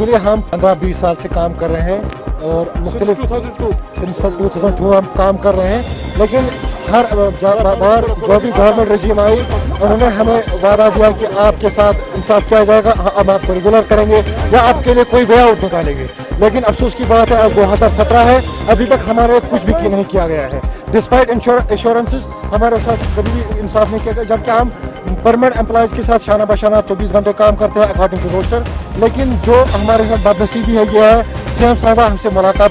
Actually हम 15-20 साल से काम कर रहे हैं और मुख्तलिफ 2002 हम काम कर रहे हैं, लेकिन हर बार जो भी गवर्नमेंट रजीम आई उन्होंने हमें वादा दिया कि आपके साथ इंसाफ किया जाएगा, हम आपको रेगुलर करेंगे या आपके लिए कोई वे आउट निकालेंगे। लेकिन अफसोस की बात है अब 2017 है, अभी तक हमारे कुछ भी नहीं किया गया है। डिस्पाइट इंश्योरेंसेस हमारे साथ कभी भी इंसाफ नहीं किया गया, जबकि हम परमानेंट एम्प्लॉयज़ के साथ शाना बशाना 24 घंटे काम करते हैं अकॉर्डिंग टू रोस्टर। लेकिन जो हमारे साथ बदनसीबी है ये है सीएम साहबा हमसे हमारे साथ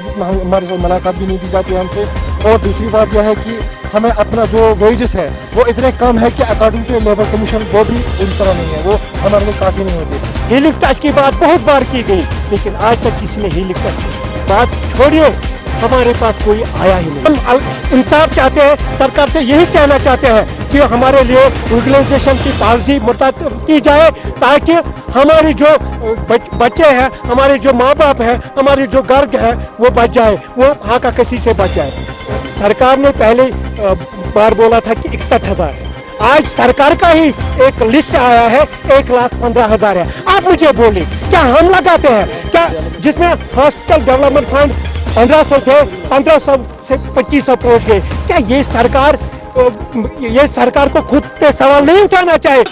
मुलाकात भी नहीं दी जाती है हमसे। और दूसरी बात यह है कि हमें अपना जो वेजेस है वो इतने कम है कि अकॉर्डिंग टू लेबर कमीशन वो भी उस तरह नहीं है, वो हमारे लिए काफ़ी नहीं होती। हीलिंग टच की बात बहुत बार की गई, लेकिन आज तक किसी ने हीलिंग टच की बात छोड़िए, हमारे पास कोई आया ही नहीं। हम इंसाफ चाहते हैं, सरकार से यही कहना चाहते हैं कि हमारे लिए रेगुलेशन की पॉलिसी मुताबिक की जाए, ताकि हमारी जो बच्चे हैं, हमारे जो माँ बाप हैं, हमारे जो घर है वो बच जाए, वो हाका कसी से बच जाए। सरकार ने पहले बार बोला था कि 61,000 है, आज सरकार का ही एक लिस्ट आया है 1,15,000 है। आप मुझे बोलिए क्या हम लगाते हैं क्या, जिसमें हॉस्पिटल डेवलपमेंट फंड 1500 थे 1500 से 2500 पहुंच गए? क्या ये सरकार को खुद पे सवाल नहीं उठाना चाहिए?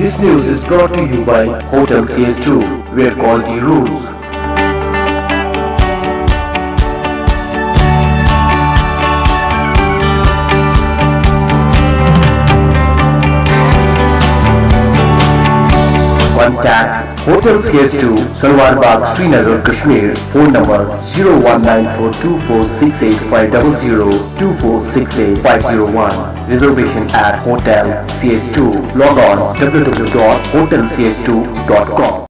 This news is brought to you by Hotel CS2, where quality rules. Contact Hotel CS2, Salwar Bagh, Srinagar, Kashmir. Phone number 0194246850, 2468-501. Reservation at Hotel CS2. Log on www.hotelcs2.com.